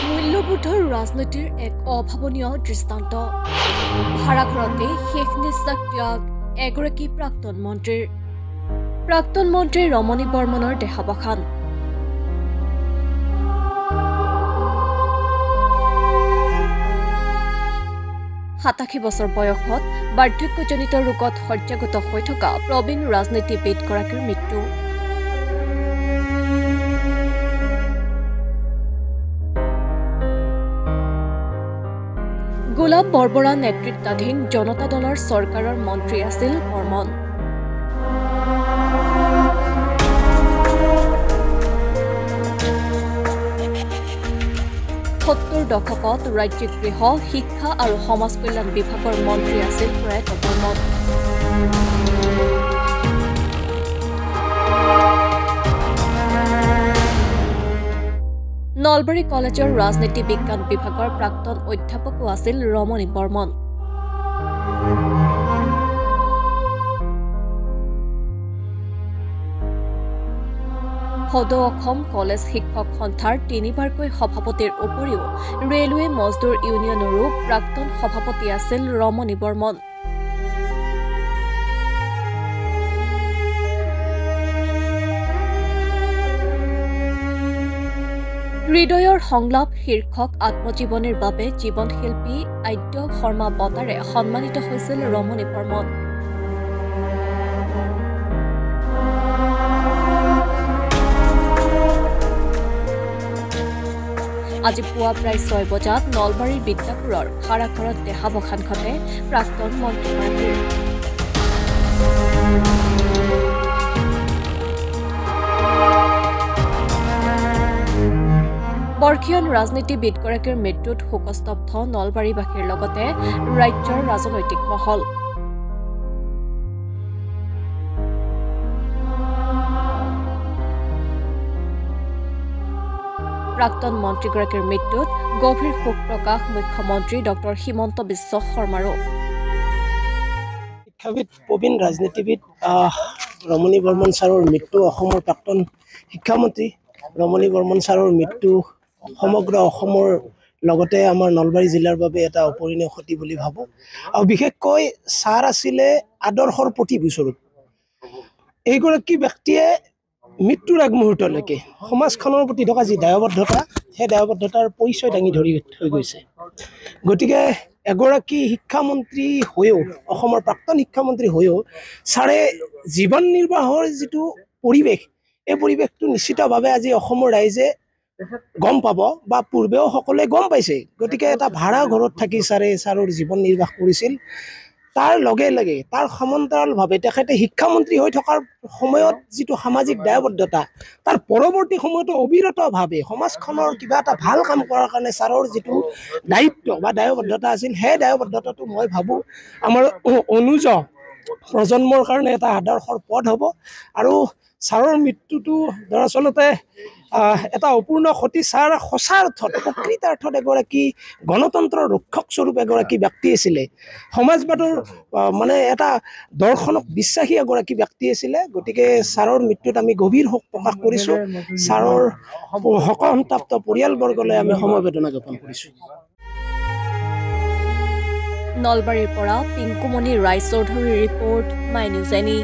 মূল্যবোধৰ ৰাজনীতিৰ এক অভাৱনীয় দৃষ্টান্ত ভাড়াঘৰতে শেষ নিশ্বাস ত্যাগ এগৰাকী প্ৰাক্তন মন্ত্ৰী ৰমণী বৰ্মনৰ দেহাৱসান। সাতাশী বছৰ বয়সত বাৰ্ধক্যজনিত ৰোগত শয্যাগত হৈ থকা প্ৰবীণ ৰাজনীতিবিদগৰাকীৰ মৃত্যু। গোলাপ বৰবৰা নেতৃত্বাধীন জনতা দলৰ চৰকাৰৰ মন্ত্ৰী আছিল বৰ্মন। সত্তৰ দশকত ৰাজ্যিক গৃহ শিক্ষা আৰু সমাজ কল্যাণ বিভাগৰ মন্ত্ৰী আছিল প্ৰয়াত বৰ্মন। নলবাৰী কলেজৰ ৰাজনীতি বিজ্ঞান বিভাগৰ প্ৰাক্তন অধ্যাপকো আছিল ৰমণী বৰ্মন। সদৌ অসম কলেজ শিক্ষক সন্থাৰ তিনিবাৰকৈ সভাপতিৰ উপৰিও ৰেলৱে মজদুৰ ইউনিয়নৰো প্ৰাক্তন সভাপতি আছিল ৰমণী বৰ্মন। হৃদয়ৰ সংলাপ শীৰ্ষক আত্মজীৱনীৰ বাবে জীৱনশিল্পী আদ্য শৰ্মা বঁটাৰে সন্মানিত হৈছিল ৰমণী বৰ্মন। আজি পুৱা প্ৰায় 6 বজাত নলবাৰীৰ বিদ্যাপুৰৰ ভাড়াঘৰত দেহাৱসান ঘটে প্ৰাক্তন মন্ত্ৰীগৰাকীৰ। বৰ্ষীয়ান ৰাজনীতিবিদগৰাকীৰ মৃত্যুত শোকস্তব্ধ নলবাৰীবাসীৰ লগতে ৰাজ্যৰ ৰাজনৈতিক মহল। প্ৰাক্তন মন্ত্ৰীগৰাকীৰ মৃত্যুত গভীৰ শোক প্ৰকাশ মুখ্যমন্ত্ৰী ডক্টৰ হিমন্ত বিশ্ব শৰ্মাৰো। শিক্ষাবিদ প্ৰবীণ ৰাজনীতিবিদ ৰমণী বৰ্মন ছাৰৰ মৃত্যু, অসমৰ প্ৰাক্তন শিক্ষামন্ত্ৰী ৰমণী বৰ্মন ছাৰৰ মৃত্যু সমগ্ৰ অসমৰ লগতে আমাৰ নলবাৰী জিলাৰ বাবে এটা অপূৰণীয় ক্ষতি বুলি ভাবোঁ। আৰু বিশেষকৈ ছাৰ আছিলে আদৰ্শৰ প্ৰতিবিস্বৰূপ। এইগৰাকী ব্যক্তিয়ে মৃত্যুৰ আগমুহূৰ্তলৈকে সমাজখনৰ প্ৰতি থকা যি দায়বদ্ধতা, সেই দায়বদ্ধতাৰ পৰিচয় দাঙি ধৰি থৈ গৈছে। গতিকে এগৰাকী শিক্ষামন্ত্ৰী হৈও, অসমৰ প্ৰাক্তন শিক্ষামন্ত্ৰী হৈও ছাৰে জীৱন নিৰ্বাহৰ যিটো পৰিৱেশ, এই পৰিৱেশটো নিশ্চিতভাৱে আজি অসমৰ ৰাইজে গম পাব বা পূৰ্বেও সকলোৱে গম পাইছে। গতিকে এটা ভাড়া ঘৰত থাকি ছাৰৰ জীৱন নিৰ্বাহ কৰিছিল। তাৰ লগে লগে তাৰ সমান্তৰালভাৱে তেখেতে শিক্ষামন্ত্ৰী হৈ থকাৰ সময়ত যিটো সামাজিক দায়বদ্ধতা, তাৰ পৰৱৰ্তী সময়তো অবিৰতভাৱে সমাজখনৰ কিবা এটা ভাল কাম কৰাৰ কাৰণে ছাৰৰ যিটো দায়িত্ব বা দায়বদ্ধতা আছিল, সেই দায়বদ্ধতাটো মই ভাবোঁ আমাৰ অনুজ প্ৰজন্মৰ কাৰণে এটা আদৰ্শৰ পথ হ'ব। আৰু ছাৰৰ মৃত্যুটো দৰাচলতে এটা অপূৰ্ণ ক্ষতি। ছাৰ সঁচা অৰ্থত, প্ৰকৃতাৰ্থত এগৰাকী গণতন্ত্ৰৰ ৰক্ষক স্বৰূপ এগৰাকী ব্যক্তি আছিলে। সমাজবাদৰ এটা দৰ্শনক বিশ্বাসী এগৰাকী ব্যক্তি আছিলে। গতিকে ছাৰৰ মৃত্যুত আমি গভীৰ শোক প্ৰকাশ কৰিছোঁ। ছাৰৰ শোকসন্তপ্ত পৰিয়ালবৰ্গলৈ আমি সমবেদনা জ্ঞাপন কৰিছোঁ। নলবাৰীৰ পৰা Pinkumoni ৰায়চৌধুৰীৰ report, my news any.